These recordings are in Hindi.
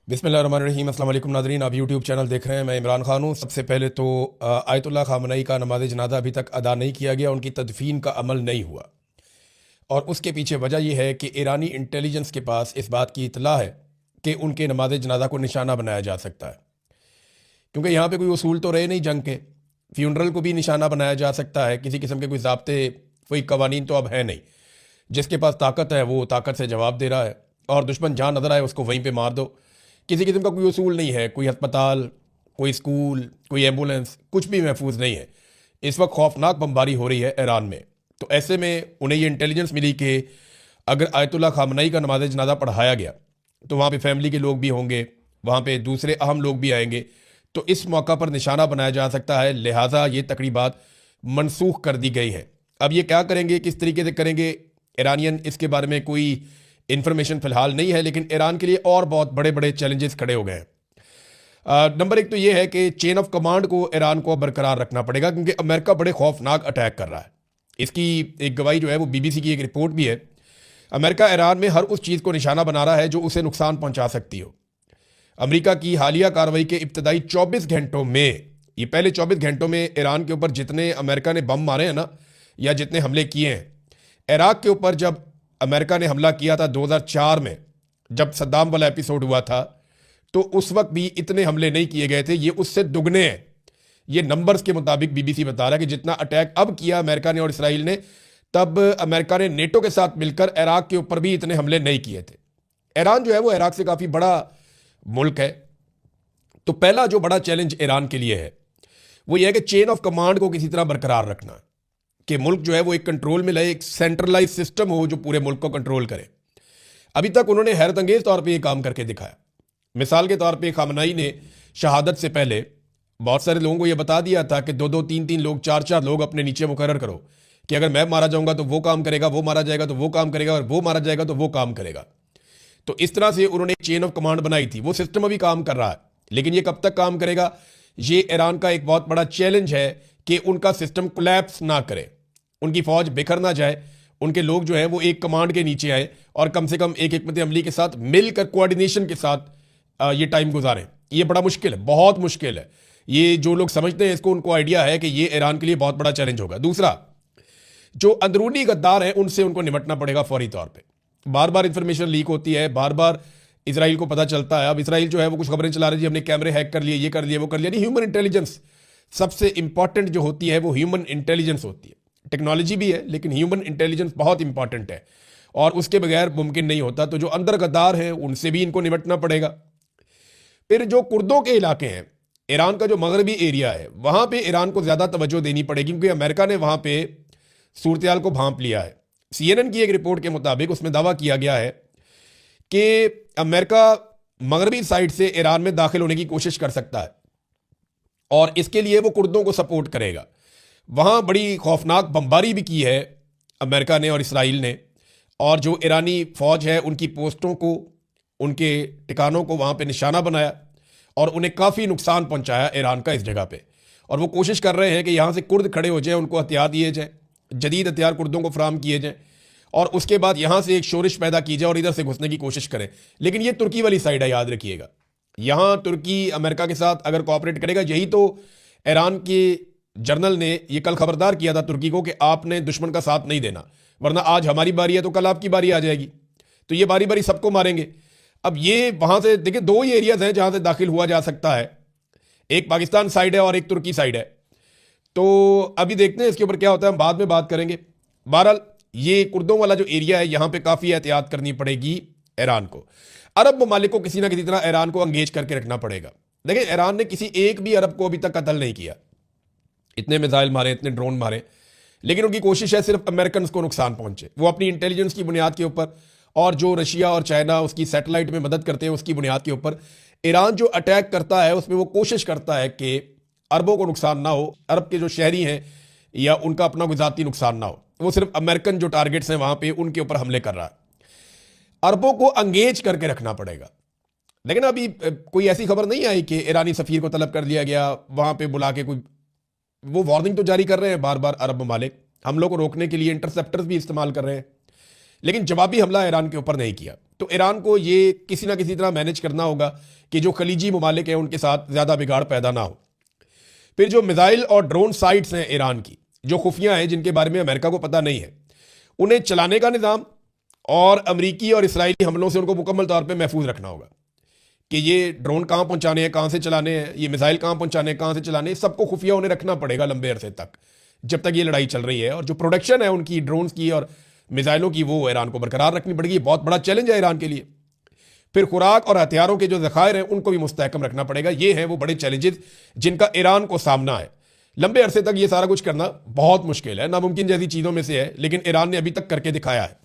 बिस्मिल्लाहिर्रहमानिर्रहीम। अस्सलाम वालेकुम नाज़रीन, आप यूट्यूब चैनल देख रहे हैं। मैं इमरान खान हूँ। सबसे पहले तो आयतुल्लाह ख़ामनई का नमाज जनाजा अभी तक अदा नहीं किया गया, उनकी तदफीन का अमल नहीं हुआ। और उसके पीछे वजह यह है कि ईरानी इंटेलिजेंस के पास इस बात की इतला है कि उनके नमाज जनाजा को निशाना बनाया जा सकता है, क्योंकि यहाँ पर कोई उसूल तो रहे नहीं जंग के। फ्यूनरल को भी निशाना बनाया जा सकता है, किसी किस्म के कोई ज़ाब्ते कोई कवानीन तो अब है नहीं। जिसके पास ताकत है वो ताकत से जवाब दे रहा है, और दुश्मन जहाँ नज़र आए उसको वहीं पे मार दो। किसी किस्म का कोई उसूल नहीं है, कोई अस्पताल, कोई स्कूल, कोई एम्बुलेंस, कुछ भी महफूज नहीं है। इस वक्त खौफनाक बमबारी हो रही है ईरान में। तो ऐसे में उन्हें ये इंटेलिजेंस मिली कि अगर आयतुल्लाह ख़ामनई का नमाज जनाजा पढ़ाया गया तो वहाँ पे फैमिली के लोग भी होंगे, वहाँ पे दूसरे अहम लोग भी आएंगे, तो इस मौका पर निशाना बनाया जा सकता है। लिहाजा ये तकरीबात मनसूख कर दी गई है। अब ये क्या करेंगे, किस तरीके से करेंगे, ईरानियन इसके बारे में कोई इन्फॉर्मेशन फिलहाल नहीं है, लेकिन ईरान के लिए और बहुत बड़े बड़े चैलेंजेस खड़े हो गए हैं। नंबर एक तो ये है कि चेन ऑफ कमांड को ईरान को बरकरार रखना पड़ेगा, क्योंकि अमेरिका बड़े खौफनाक अटैक कर रहा है। इसकी एक गवाही जो है वो बीबीसी की एक रिपोर्ट भी है। अमेरिका ईरान में हर उस चीज़ को निशाना बना रहा है जो उसे नुकसान पहुंचा सकती हो। अमेरिका की हालिया कार्रवाई के इब्तदाई 24 घंटों में, ये पहले 24 घंटों में ईरान के ऊपर जितने अमेरिका ने बम मारे हैं ना, या जितने हमले किए हैं, इराक के ऊपर जब अमेरिका ने हमला किया था 2004 में, जब सद्दाम वाला एपिसोड हुआ था, तो उस वक्त भी इतने हमले नहीं किए गए थे। ये उससे दुगने हैं। ये नंबर्स के मुताबिक बीबीसी बता रहा है कि जितना अटैक अब किया अमेरिका ने और इसराइल ने, तब अमेरिका ने नेटो के साथ मिलकर इराक के ऊपर भी इतने हमले नहीं किए थे। ईरान जो है वो इराक से काफ़ी बड़ा मुल्क है। तो पहला जो बड़ा चैलेंज ईरान के लिए है वो ये है कि चेन ऑफ कमांड को किसी तरह बरकरार रखना है, कि मुल्क जो है वो एक कंट्रोल में लाए, एक सेंट्रलाइज सिस्टम हो जो पूरे मुल्क को कंट्रोल करे। अभी तक उन्होंने हैरत अंगेज तौर पे ये काम करके दिखाया। मिसाल के तौर पे ख़ामनई ने शहादत से पहले बहुत सारे लोगों को ये बता दिया था कि दो दो तीन तीन लोग, चार चार लोग अपने नीचे मुकर्रर करो कि अगर मैं मारा जाऊंगा तो वो काम करेगा, वो मारा जाएगा तो वो काम करेगा, और वो मारा जाएगा तो वो काम करेगा। तो इस तरह से उन्होंने चेन ऑफ कमांड बनाई थी। वो सिस्टम अभी काम कर रहा है, लेकिन ये कब तक काम करेगा, ये ईरान का एक बहुत बड़ा चैलेंज है कि उनका सिस्टम कोलैप्स ना करे, उनकी फौज बिखर ना जाए, उनके लोग जो है वो एक कमांड के नीचे आए और कम से कम एक हिकमत अमली के साथ मिलकर कोऑर्डिनेशन के साथ ये टाइम गुजारें। ये बड़ा मुश्किल है, बहुत मुश्किल है। ये जो लोग समझते हैं इसको, उनको आइडिया है कि ये ईरान के लिए बहुत बड़ा चैलेंज होगा। दूसरा, जो अंदरूनी गद्दार हैं उनसे उनको निपटना पड़ेगा फौरी तौर पर। बार बार इंफॉर्मेशन लीक होती है, बार बार इसराइल को पता चलता है। अब इसराइल जो है वो कुछ खबरें चला रही है, हमने कैमरे हैक कर लिए, ये कर लिया, वो कर लिया। नहीं, ह्यूमन इंटेलिजेंस सबसे इंपॉर्टेंट जो होती है वो ह्यूमन इंटेलिजेंस होती है। टेक्नोलॉजी भी है, लेकिन ह्यूमन इंटेलिजेंस बहुत इंपॉर्टेंट है, और उसके बगैर मुमकिन नहीं होता। तो जो अंदर गद्दार हैं उनसे भी इनको निपटना पड़ेगा। फिर जो कुर्दों के इलाके हैं, ईरान का जो मगरबी एरिया है, वहां पे ईरान को ज्यादा तवज्जो देनी पड़ेगी, क्योंकि अमेरिका ने वहां पे सूरत को भांप लिया है। CNN की एक रिपोर्ट के मुताबिक उसमें दावा किया गया है कि अमेरिका मगरबी साइड से ईरान में दाखिल होने की कोशिश कर सकता है, और इसके लिए वो कुर्दों को सपोर्ट करेगा। वहाँ बड़ी खौफनाक बमबारी भी की है अमेरिका ने और इसराइल ने, और जो ईरानी फ़ौज है उनकी पोस्टों को, उनके ठिकानों को वहाँ पे निशाना बनाया, और उन्हें काफ़ी नुकसान पहुँचाया ईरान का इस जगह पे। और वो कोशिश कर रहे हैं कि यहाँ से कुर्द खड़े हो जाए, उनको हथियार दिए जाए, जदीद हथियार कुर्दों को फराम किए जाएँ, और उसके बाद यहाँ से एक शोरिश पैदा की जाए और इधर से घुसने की कोशिश करें। लेकिन ये तुर्की वाली साइड है, याद रखिएगा। यहाँ तुर्की अमेरिका के साथ अगर कोऑपरेट करेगा, यही तो ईरान के जर्नल ने ये कल खबरदार किया था तुर्की को कि आपने दुश्मन का साथ नहीं देना, वरना आज हमारी बारी है तो कल आपकी बारी आ जाएगी। तो ये बारी बारी सबको मारेंगे। अब ये वहां से देखिए, दो ही एरियाज हैं जहां से दाखिल हुआ जा सकता है, एक पाकिस्तान साइड है और एक तुर्की साइड है। तो अभी देखते हैं इसके ऊपर क्या होता है, हम बाद में बात करेंगे। बहरहाल ये कुर्दों वाला जो एरिया है, यहां पर काफी एहतियात करनी पड़ेगी ईरान को। अरब ममालिक को किसी ना किसी तरह ईरान को अंगेज करके रखना पड़ेगा। देखिए, ईरान ने किसी एक भी अरब को अभी तक कत्ल नहीं किया, इतने मिसाइल मारे, इतने ड्रोन मारे, लेकिन उनकी कोशिश है सिर्फ अमेरिकन को नुकसान पहुंचे, वो अपनी इंटेलिजेंस की बुनियाद के ऊपर, और जो रशिया और चाइना उसकी सैटेलाइट में मदद करते हैं उसकी बुनियाद के ऊपर। ईरान जो अटैक करता है उसमें वो कोशिश करता है कि अरबों को नुकसान ना हो, अरब के जो शहरी हैं या उनका अपना गुजाती नुकसान ना हो। वो सिर्फ अमेरिकन जो टारगेट्स हैं वहां पर, उनके ऊपर हमले कर रहा है। अरबों को अंगेज करके रखना पड़ेगा। लेकिन अभी कोई ऐसी खबर नहीं आई कि ईरानी सफीर को तलब कर लिया गया, वहां पे बुला के कोई, वो वार्निंग तो जारी कर रहे हैं बार बार अरब ममालिक, हमलों को रोकने के लिए इंटरसेप्टर्स भी इस्तेमाल कर रहे हैं, लेकिन जवाबी हमला ईरान के ऊपर नहीं किया। तो ईरान को ये किसी ना किसी तरह मैनेज करना होगा कि जो खलीजी ममालिक हैं उनके साथ ज़्यादा बिगाड़ पैदा ना हो। फिर जो मिसाइल और ड्रोन साइट्स हैं ईरान की, जो खुफिया हैं, जिनके बारे में अमेरिका को पता नहीं है, उन्हें चलाने का निज़ाम और अमरीकी और इसराइली हमलों से उनको मुकम्मल तौर पर महफूज रखना होगा कि ये ड्रोन कहाँ पहुँचाने हैं, कहाँ से चलाने हैं, ये मिसाइल कहाँ पहुँचाने हैं, कहाँ से चलाने हैं, सबको खुफिया उन्हें रखना पड़ेगा लंबे अरसे तक, जब तक ये लड़ाई चल रही है। और जो प्रोडक्शन है उनकी ड्रोन्स की और मिसाइलों की, वो ईरान को बरकरार रखनी पड़ेगी। बहुत बड़ा चैलेंज है ईरान के लिए। फिर खुराक और हथियारों के जो ज़खायर हैं उनको भी मुस्तहकम रखना पड़ेगा। ये हैं वो बड़े चैलेंजेस जिनका ईरान को सामना है। लंबे अरसे तक ये सारा कुछ करना बहुत मुश्किल है, नामुमकिन जैसी चीज़ों में से है, लेकिन ईरान ने अभी तक करके दिखाया है।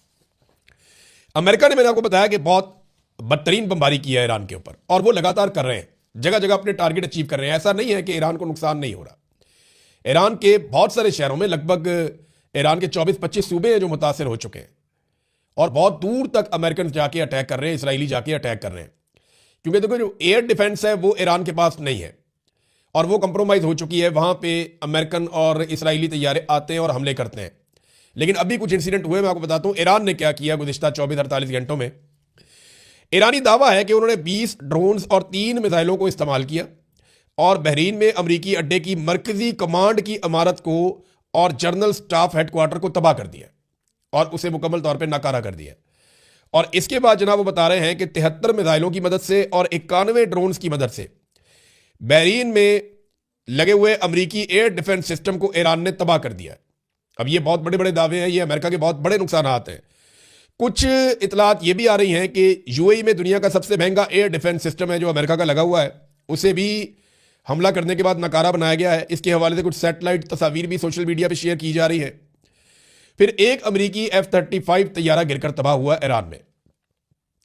अमेरिका ने, मैंने आपको बताया कि बहुत बदतरीन बमबारी की है ईरान के ऊपर, और वो लगातार कर रहे हैं, जगह जगह अपने टारगेट अचीव कर रहे हैं। ऐसा नहीं है कि ईरान को नुकसान नहीं हो रहा। ईरान के बहुत सारे शहरों में, लगभग ईरान के 24-25 सूबे हैं जो मुतासर हो चुके हैं, और बहुत दूर तक अमेरिकन जाके अटैक कर रहे हैं, इसराइली जाके अटैक कर रहे हैं। क्योंकि देखो, जो एयर डिफेंस है वो ईरान के पास नहीं है, और वो कंप्रोमाइज़ हो चुकी है। वहाँ पे अमेरिकन और इसराइली तैयारे आते हैं और हमले करते हैं। लेकिन अभी कुछ इंसिडेंट हुए, मैं आपको बताता हूँ ईरान ने क्या किया गुज़िश्ता 24-48 घंटों में। ईरानी दावा है कि उन्होंने 20 ड्रोन्स और 3 मिसाइलों को इस्तेमाल किया, और बहरीन में अमरीकी अड्डे की मरकजी कमांड की इमारत को और जनरल स्टाफ हेडक्वार्टर को तबाह कर दिया और उसे मुकम्मल तौर पर नाकारा कर दिया। और इसके बाद जनाब वो बता रहे हैं कि 73 मिसाइलों की मदद से और 91 ड्रोन्स की मदद से बहरीन में लगे हुए अमरीकी एयर डिफेंस सिस्टम को ईरान ने तबाह कर दिया। अब ये बहुत बड़े बड़े दावे हैं, ये अमेरिका के बहुत बड़े नुकसान हैं। कुछ इतलात ये भी आ रही हैं कि यूएई में दुनिया का सबसे महंगा एयर डिफेंस सिस्टम है जो अमेरिका का लगा हुआ है, उसे भी हमला करने के बाद नकारा बनाया गया है। इसके हवाले से कुछ सैटेलाइट तस्वीर भी सोशल मीडिया पर शेयर की जा रही है। फिर एक अमरीकी F-35 तैयारा गिरकर तबाह हुआ ईरान में।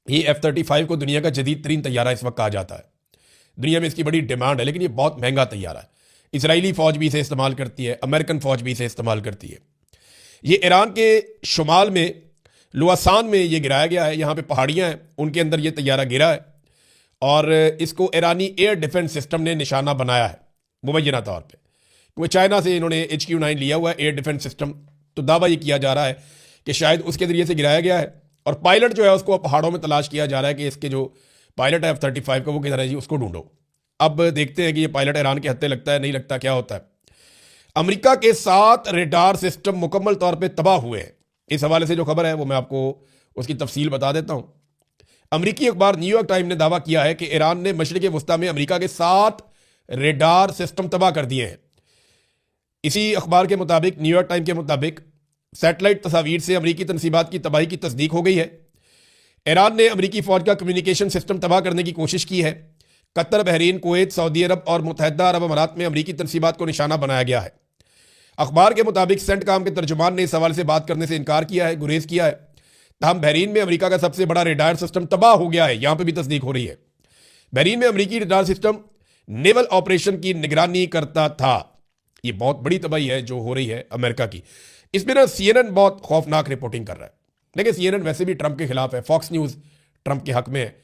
ये F-35 को दुनिया का जदीद तरीन तैयारा इस वक्त कहा जाता है। दुनिया में इसकी बड़ी डिमांड है, लेकिन ये बहुत महंगा तैयारा है। इसराइली फौज भी इसे इस्तेमाल करती है, अमेरिकन फौज भी इसे इस्तेमाल करती है। ये ईरान के शुमाल में लुआसान में ये गिराया गया है, यहाँ पे पहाड़ियाँ हैं, उनके अंदर ये तैयारा गिरा है, और इसको ईरानी एयर डिफेंस सिस्टम ने निशाना बनाया है मुबैना तौर पर। क्योंकि चाइना से इन्होंने HQ-9 लिया हुआ है एयर डिफेंस सिस्टम, तो दावा ये किया जा रहा है कि शायद उसके जरिए से गिराया गया है। और पायलट जो है उसको पहाड़ों में तलाश किया जा रहा है कि इसके जो पायलट है F-35 का वो किधर है जी, उसको ढूंढो। अब देखते हैं कि ये पायलट ईरान के हत्थे लगता है, नहीं लगता, क्या होता है। अमेरिका के 7 रेडार सिस्टम मुकम्मल तौर पे तबाह हुए हैं। इस हवाले से जो खबर है वो मैं आपको उसकी तफसील बता देता हूं। अमेरिकी अखबार न्यूयॉर्क टाइम ने दावा किया है कि ईरान ने मशरिक़ वस्ता में अमेरिका के 7 रेडार सिस्टम तबाह कर दिए हैं। इसी अखबार के मुताबिक, न्यूयॉर्क टाइम के मुताबिक, सैटेलाइट तस्वीर से अमेरिकी तनसीबात की तबाही की तस्दीक हो गई है। ईरान ने अमेरिकी फौज का कम्युनिकेशन सिस्टम तबाह करने की कोशिश की है। कतर, बहरीन, कुवैत, सऊदी अरब और मुत्तहिदा अरब अमारात में अमेरिकी तनसीबात को निशाना बनाया गया है। अखबार के मुताबिक सेंटकॉम के तर्जुमान ने इस सवाल से बात करने से इनकार किया है, गुरेज किया है। तमाम बहरीन में अमेरिका का सबसे बड़ा रेडार सिस्टम तबाह हो गया है, यहां पर भी तस्दीक हो रही है। बहरीन में अमेरिकी रेडार सिस्टम नेवल ऑपरेशन की निगरानी करता था। ये बहुत बड़ी तबाही है जो हो रही है अमेरिका की। इसमें ना CNN बहुत खौफनाक रिपोर्टिंग कर रहा है। देखिए, CNN वैसे भी ट्रंप के खिलाफ है, फॉक्स न्यूज़ ट्रंप के हक में है,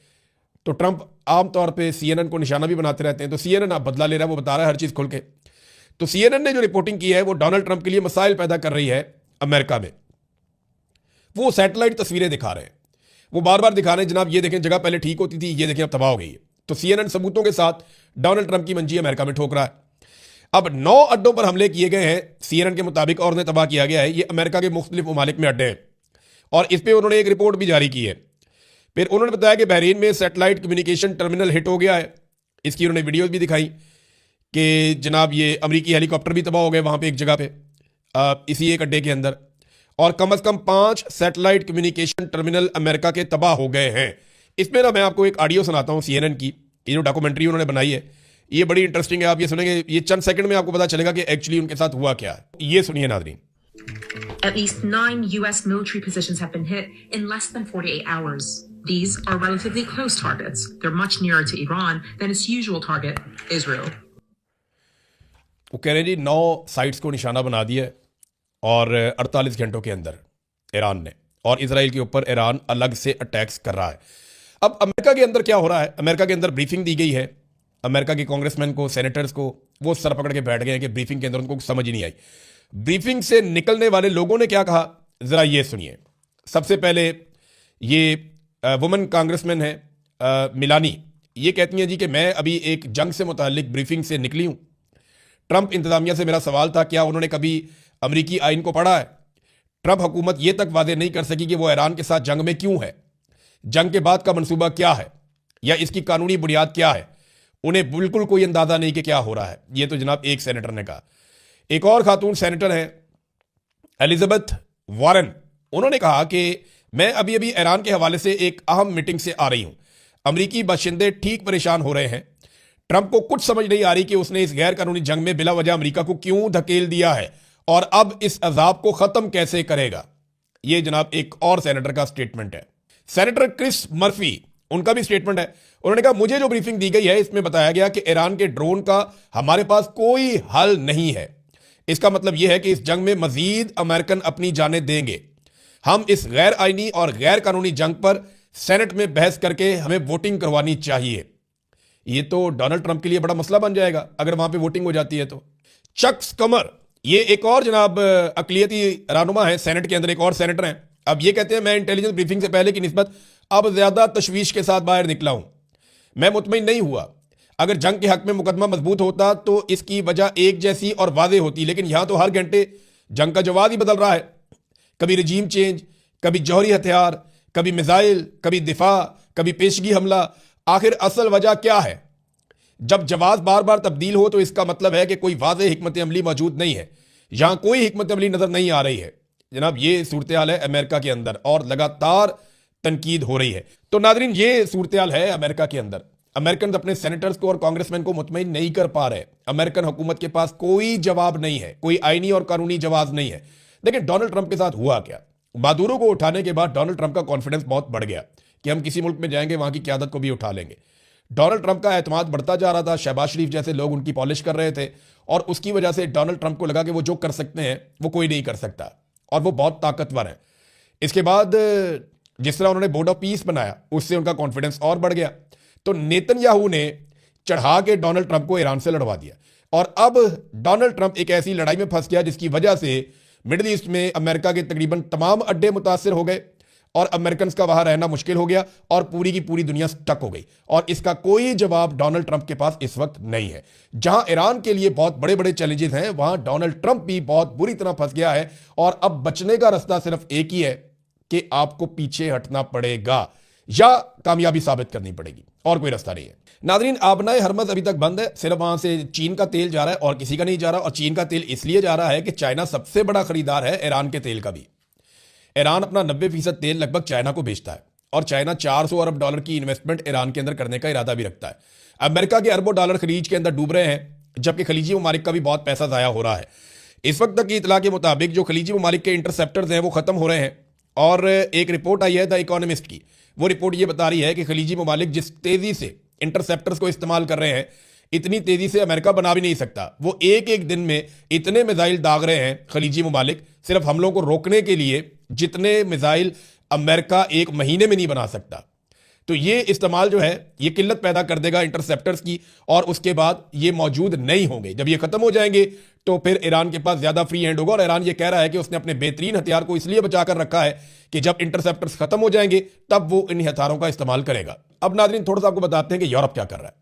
तो ट्रंप आमतौर पे CNN को निशाना भी बनाते रहते हैं। तो CNN अब बदला ले रहा है, वो बता रहा है हर चीज़ खुल के। तो CNN ने जो रिपोर्टिंग की है वो डोनाल्ड ट्रंप के लिए मसाइल पैदा कर रही है अमेरिका में। वो सैटेलाइट तस्वीरें दिखा रहे हैं, वो बार बार दिखा रहे हैं, जनाब ये देखें जगह पहले ठीक होती थी, ये देखें अब तबाह हो गई है। तो CNN सबूतों के साथ डोनाल्ड ट्रंप की मंजी अमेरिका में ठोक रहा है। अब 9 अड्डों पर हमले किए गए हैं CNN के मुताबिक, और उन्हें तबाह किया गया है। ये अमेरिका के मुख्तलिफ ममालिक में अड्डे हैं, और इस पर उन्होंने एक रिपोर्ट भी जारी की है। फिर उन्होंने बताया कि बहरीन में सैटेलाइट कम्युनिकेशन टर्मिनल हिट हो गया है। इसकी उन्होंने वीडियोस भी दिखाई कि जनाब ये अमेरिकी हेलीकॉप्टर भी तबाह हो गए वहाँ पे एक जगह पे, इसी एक अड्डे के अंदर, और कम से कम 5 सैटेलाइट कम्युनिकेशन टर्मिनल अमेरिका के तबाह हो गए हैं। इसमें ना मैं आपको एक ऑडियो सुनाता हूँ CNN की, ये जो डॉक्यूमेंट्री उन्होंने बनाई है, ये बड़ी इंटरेस्टिंग है। आप ये सुनेंगे, ये चंद सेकंड में आपको पता चलेगा कि एक्चुअली उनके साथ हुआ क्या है। ये सुनिए नाज़रीन। At least 9 U.S. military positions have been hit in less than 48 hours. These are relatively close targets. They're much nearer to Iran than its usual target, Israel. वो कह रहे हैं जी 9 साइट्स को निशाना बना दिया और 48 घंटों के अंदर ईरान ने, और इसराइल के ऊपर ईरान अलग से अटैक्स कर रहा है। अब अमेरिका के अंदर क्या हो रहा है? अमेरिका के अंदर ब्रीफिंग दी गई है अमेरिका के कांग्रेसमैन को, सेनेटर्स को। वो सर पकड़ के बैठ गए हैं कि ब्रीफिंग के अंदर उनको समझ ही नहीं आई। ब्रीफिंग से निकलने वाले लोगों ने क्या कहा, जरा ये सुनिए। सबसे पहले ये वुमेन कांग्रेसमैन है मिलानी, ये कहती हैं जी कि मैं अभी एक जंग से मुतालिक ब्रीफिंग से निकली हूँ। ट्रंप इंतजामिया से मेरा सवाल था, क्या उन्होंने कभी अमरीकी आइन को पढ़ा है? ट्रंप हुकूमत ये तक वादे नहीं कर सकी कि वो ईरान के साथ जंग में क्यों है, जंग के बाद का मंसूबा क्या है, या इसकी कानूनी बुनियाद क्या है। उन्हें बिल्कुल कोई अंदाजा नहीं कि क्या हो रहा है। ये तो जनाब एक सेनेटर ने कहा। एक और खातून सेनेटर हैं एलिजाबेथ वारन, उन्होंने कहा कि मैं अभी अभी ईरान के हवाले से एक अहम मीटिंग से आ रही हूं। अमरीकी बाशिंदे ठीक परेशान हो रहे हैं। ट्रंप को कुछ समझ नहीं आ रही कि उसने इस गैर कानूनी जंग में बिला वजह अमरीका को क्यों धकेल दिया है और अब इस अजाब को खत्म कैसे करेगा। यह जनाब एक और सेनेटर का स्टेटमेंट है। सेनेटर क्रिस मर्फी, उनका भी स्टेटमेंट है। उन्होंने कहा मुझे जो ब्रीफिंग दी गई है इसमें बताया गया कि ईरान के ड्रोन का हमारे पास कोई हल नहीं है। इसका मतलब यह है कि इस जंग में मजीद अमेरिकन अपनी जानें देंगे। हम इस गैर आईनी और गैर कानूनी जंग पर सेनेट में बहस करके हमें वोटिंग करवानी चाहिए। ये तो डोनाल्ड ट्रंप के लिए बड़ा मसला बन जाएगा अगर वहां पे वोटिंग हो जाती है तो। चक स्कमर, ये एक और जनाब अकलियती रहनुमा है सेनेट के अंदर, एक और सेनेटर हैं। अब ये कहते हैं मैं इंटेलिजेंस ब्रीफिंग से पहले की निस्बत अब ज्यादा तशवीश के साथ बाहर निकला हूं। मैं मुतमईन नहीं हुआ। अगर जंग के हक में मुकदमा मजबूत होता तो इसकी वजह एक जैसी और वाज़ेह होती, लेकिन यहां तो हर घंटे जंग का जवाब ही बदल रहा है। कभी रजीम चेंज, कभी जौहरी हथियार, कभी मिसाइल, कभी दिफा, कभी पेशगी हमला। आखिर असल वजह क्या है? जब जवाब बार बार तब्दील हो तो इसका मतलब है कि कोई वाज़ेह हिकमत अमली मौजूद नहीं है। यहां कोई हिकमत अमली नजर नहीं आ रही है। जनाब ये सूरत हाल है अमेरिका के अंदर और लगातार तनकीद हो रही है। तो नादरीन ये सूरत हाल है अमेरिका के अंदर। अमेरिकन अपने सेनेटर्स को और कांग्रेसमैन को मुतमईन नहीं कर पा रहे। अमेरिकन हुकूमत के पास कोई जवाब नहीं है, कोई आईनी और कानूनी जवाब नहीं है। लेकिन डोनाल्ड ट्रंप के साथ हुआ क्या? मादुरो को उठाने के बाद डोनाल्ड ट्रंप का कॉन्फिडेंस बहुत बढ़ गया कि हम किसी मुल्क में जाएंगे वहां की क्यादत को भी उठा लेंगे। डोनाल्ड ट्रंप का एतमाद बढ़ता जा रहा था। शहबाज शरीफ जैसे लोग उनकी पॉलिश कर रहे थे और उसकी वजह से डोनाल्ड ट्रंप को लगा कि वो जो कर सकते हैं वो कोई नहीं कर सकता और वो बहुत ताकतवर है। इसके बाद जिस तरह उन्होंने बोर्ड ऑफ पीस बनाया उससे उनका कॉन्फिडेंस और बढ़ गया। तो नेतन्याहू ने चढ़ा के डोनाल्ड ट्रंप को ईरान से लड़वा दिया और अब डोनाल्ड ट्रंप एक ऐसी लड़ाई में फंस गया जिसकी वजह से मिडिल ईस्ट में अमेरिका के तकरीबन तमाम अड्डे मुतासर हो गए और अमेरिकन का वहां रहना मुश्किल हो गया और पूरी की पूरी दुनिया स्टक हो गई। और इसका कोई जवाब डोनाल्ड ट्रंप के पास इस वक्त नहीं है। जहां ईरान के लिए बहुत बड़े बड़े चैलेंजेस हैं वहां डोनाल्ड ट्रंप भी बहुत बुरी तरह फंस गया है और अब बचने का रास्ता सिर्फ एक ही है कि आपको पीछे हटना पड़ेगा या कामयाबी साबित करनी पड़ेगी, और कोई रास्ता नहीं है। नादरीन आबनाए हरमज अभी तक बंद है। सिर्फ वहां से चीन का तेल जा रहा है और किसी का नहीं जा रहा। और चीन का तेल इसलिए जा रहा है कि चाइना सबसे बड़ा खरीदार है ईरान के तेल का भी। ईरान अपना 90% तेल लगभग चाइना को बेचता है और चाइना 400 अरब डॉलर की इन्वेस्टमेंट ईरान के अंदर करने का इरादा भी रखता है। अमेरिका के अरबों डॉलर खलीज के अंदर डूब रहे हैं, जबकि खलीजी ममालिक का भी बहुत पैसा ज़ाया हो रहा है। इस वक्त तक की इतला के मुताबिक जो खलीजी ममालिक के इंटरसेप्टर्स हैं वो ख़त्म हो रहे हैं। और एक रिपोर्ट आई है द इकोनॉमिस्ट की, वो रिपोर्ट ये बता रही है कि खलीजी ममालिक जिस तेज़ी से इंटरसेप्टर्स को इस्तेमाल कर रहे हैं इतनी तेज़ी से अमेरिका बना भी नहीं सकता। वो एक एक दिन में इतने मिसाइल दाग रहे हैं खलीजी ममालिक सिर्फ हमलों को रोकने के लिए जितने मिसाइल अमेरिका एक महीने में नहीं बना सकता। तो ये इस्तेमाल जो है ये किल्लत पैदा कर देगा इंटरसेप्टर्स की और उसके बाद ये मौजूद नहीं होंगे। जब ये खत्म हो जाएंगे तो फिर ईरान के पास ज्यादा फ्री हैंड होगा। और ईरान ये कह रहा है कि उसने अपने बेहतरीन हथियार को इसलिए बचाकर रखा है कि जब इंटरसेप्टर्स खत्म हो जाएंगे तब वो इन हथियारों का इस्तेमाल करेगा। अब नाज़रीन थोड़ा सा आपको बताते हैं कि यूरोप क्या कर रहा है।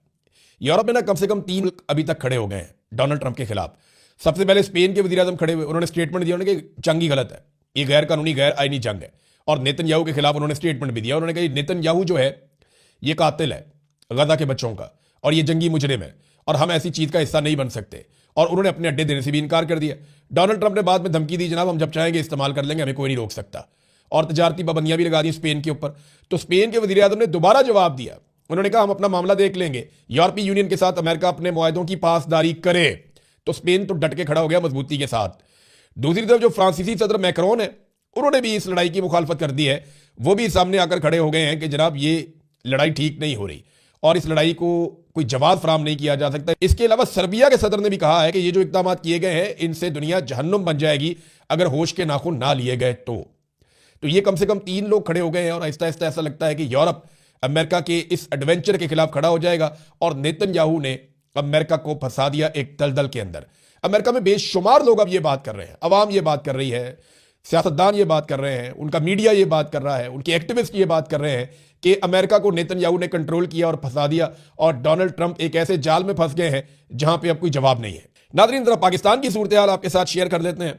यूरोप में ना कम से कम 3 अभी तक खड़े हो गए हैं डोनाल्ड ट्रंप के खिलाफ। सबसे पहले स्पेन के वज़ीर-ए-आज़म खड़े हुए, उन्होंने स्टेटमेंट दिया कि जंग ही गलत है, ये गैर कानूनी गैर आईनी जंग है। और नेतन्याहू के खिलाफ उन्होंने स्टेटमेंट भी दिया। उन्होंने कहा नेतन्याहू जो है ये कातिल है गजा के बच्चों का और ये जंगी मुजरिम है और हम ऐसी चीज का हिस्सा नहीं बन सकते। और उन्होंने अपने अड्डे देने से भी इनकार कर दिया। डोनाल्ड ट्रंप ने बाद में धमकी दी, जनाब हम जब चाहेंगे इस्तेमाल कर लेंगे, हमें कोई नहीं रोक सकता। और तजारती पाबंदियां भी लगा दी स्पेन के ऊपर। तो स्पेन के वज़ीर-ए-आज़म ने दोबारा जवाब दिया। उन्होंने कहा हम अपना मामला देख लेंगे, यूरोपीय यूनियन के साथ अमेरिका अपने मुआहदों की पासदारी करे। तो स्पेन तो डट के खड़ा हो गया मजबूती के साथ। दूसरी तरफ जो फ्रांसीसी सदर मैक्रोन है उन्होंने भी इस लड़ाई की मुखालफत कर दी है। वो भी सामने आकर खड़े हो गए हैं कि जनाब ये लड़ाई ठीक नहीं हो रही और इस लड़ाई को कोई जवाब फराम नहीं किया जा सकता। इसके अलावा सर्बिया के सदर ने भी कहा है कि ये जो इकदाम किए गए हैं इनसे दुनिया जहन्नुम बन जाएगी अगर होश के नाखून ना लिए गए तो ये कम से कम 3 लोग खड़े हो गए हैं और आहिस्ता आहिस्ता ऐसा लगता है कि यूरोप अमेरिका के इस एडवेंचर के खिलाफ खड़ा हो जाएगा। और नेतन्याहू ने अमेरिका को फंसा दिया एक दलदल के अंदर। अमेरिका में बेशुमार लोग अब ये बात कर रहे हैं, अवाम ये बात कर रही है, सियासतदान ये बात कर रहे हैं, उनका मीडिया ये बात कर रहा है, उनके एक्टिविस्ट ये बात कर रहे हैं कि अमेरिका को नेतन्याहू ने कंट्रोल किया और फंसा दिया और डोनाल्ड ट्रंप एक ऐसे जाल में फंस गए हैं जहां पे अब कोई जवाब नहीं है। नाज़रीन, जरा पाकिस्तान की सूरत हाल आपके साथ शेयर कर लेते हैं।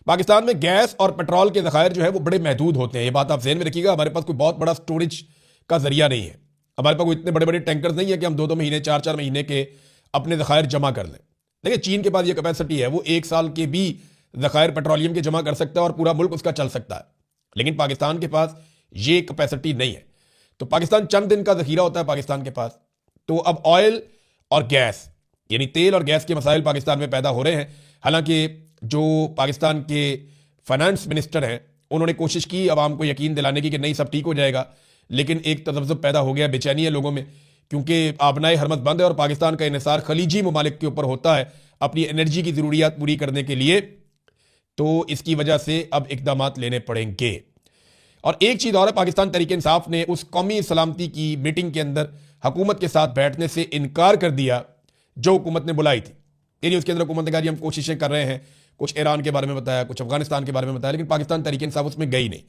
पाकिस्तान में गैस और पेट्रोल के ज़खायर जो है वो बड़े महदूद होते हैं, ये बात आप ज़हन में रखिएगा। हमारे पास कोई बहुत बड़ा स्टोरेज का जरिया नहीं है, हमारे पास कोई इतने बड़े बड़े टैंकर्स नहीं है कि हम 2-2 महीने 4-4 महीने के अपने ज़खायर जमा कर लें। देखिए, चीन के पास ये कैपेसिटी है, वो 1 साल के भी ज़खायर पेट्रोलियम के जमा कर सकता है और पूरा मुल्क उसका चल सकता है, लेकिन पाकिस्तान के पास ये कैपेसिटी नहीं है। तो पाकिस्तान चंद दिन का ज़खीरा होता है पाकिस्तान के पास। तो अब ऑयल और गैस यानी तेल और गैस के मसाइल पाकिस्तान में पैदा हो रहे हैं। हालांकि जो पाकिस्तान के फाइनेंस मिनिस्टर हैं उन्होंने कोशिश की आवाम को यकीन दिलाने की कि नहीं सब ठीक हो जाएगा, लेकिन एक तजब्जुब पैदा हो गया, बेचैनी है लोगों में, क्योंकि आबनाए हरमत बंद है और पाकिस्तान का इन्हिसार खलीजी ममालिक के ऊपर होता है अपनी एनर्जी की ज़रूरियात पूरी करने के लिए। तो इसकी वजह से अब इकदाम लेने पड़ेंगे। और एक चीज़ और है, पाकिस्तान तहरीक इंसाफ ने उस कौमी सलामती की मीटिंग के अंदर हुकूमत के साथ बैठने से इनकार कर दिया जो हुकूमत ने बुलाई थी। यानी उसके अंदर हुकूमत ने कहा जी हम कोशिशें कर रहे हैं, कुछ ईरान के बारे में बताया, कुछ अफगानिस्तान के बारे में बताया, लेकिन पाकिस्तान तहरीक इंसाफ उसमें गई नहीं।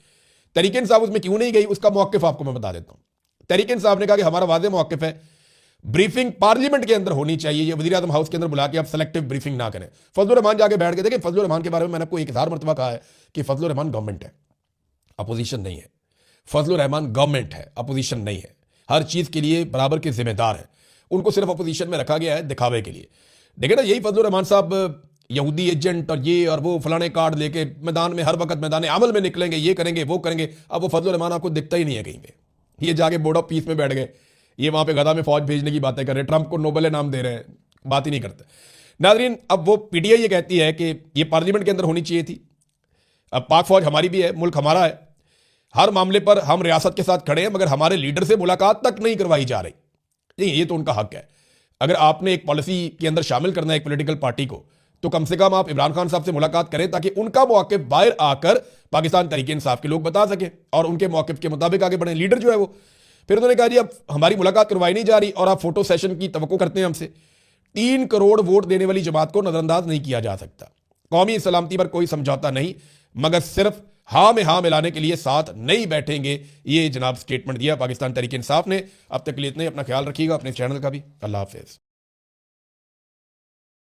तहरीक इंसाफ उसमें क्यों नहीं गई, उसका मौक़िफ़ आपको मैं बता देता हूँ। तहरीक इंसाफ ने कहा कि हमारा वाज़ेह मौक़िफ़ है, ब्रीफिंग पार्लियामेंट के अंदर होनी चाहिए, ये वज़ीर आज़म हाउस के अंदर बुला के आप सेलेक्टिव ब्रीफिंग ना करें। फजलुर रहमान जाके बैठ के देखें, फजलुर रहमान के बारे में मैंने आपको 1000 मरतबा कहा है कि फजलुर रहमान गवर्नमेंट है, अपोजिशन नहीं है। फजलुर रहमान गवर्नमेंट है, अपोजिशन नहीं है, हर चीज़ के लिए बराबर के जिम्मेदार हैं। उनको सिर्फ अपोजिशन में रखा गया है दिखावे के लिए। देखिए ना, यही फजलुर रहमान साहब यहूदी एजेंट और ये और वो फलाने कार्ड लेके मैदान में हर वक्त मैदान अमल में निकलेंगे, ये करेंगे वो करेंगे। अब वो फजलुर रहमान आपको दिखता ही नहीं है कहीं पे। ये जाके बोर्ड ऑफ पीस में बैठ गए, ये वहां पे गदा में फौज भेजने की बातें कर रहे हैं, ट्रंप को नोबेल नाम दे रहे हैं, बात ही नहीं करते। नाज़रीन, अब वो पीटीआई ये कहती है कि ये पार्लियामेंट के अंदर होनी चाहिए थी। अब पाक फौज हमारी भी है, मुल्क हमारा है, हर मामले पर हम रियासत के साथ खड़े हैं, मगर हमारे लीडर से मुलाकात तक नहीं करवाई जा रही। ये तो उनका हक है। अगर आपने एक पॉलिसी के अंदर शामिल करना है एक पॉलिटिकल पार्टी को, तो कम से कम आप इमरान खान साहब से मुलाकात करें ताकि उनका मौक़िफ़ बाहर आकर पाकिस्तान तहरीक इंसाफ के लोग बता सकें और उनके मौक़िफ़ के मुताबिक आगे बढ़ें। लीडर जो है वो, फिर उन्होंने कहा जी अब हमारी मुलाकात करवाई नहीं जा रही और आप फोटो सेशन की तवक्को करते हैं हमसे। 3 करोड़ वोट देने वाली जमात को नजरअंदाज नहीं किया जा सकता। कौमी सलामती पर कोई समझौता नहीं, मगर सिर्फ हाँ में हाँ मिलाने के लिए साथ नहीं बैठेंगे, ये जनाब स्टेटमेंट दिया पाकिस्तान तहरीक इंसाफ ने। अब तक के लिए इतना ही, अपना ख्याल रखिएगा, अपने चैनल का भी। अल्लाह हाफिज़।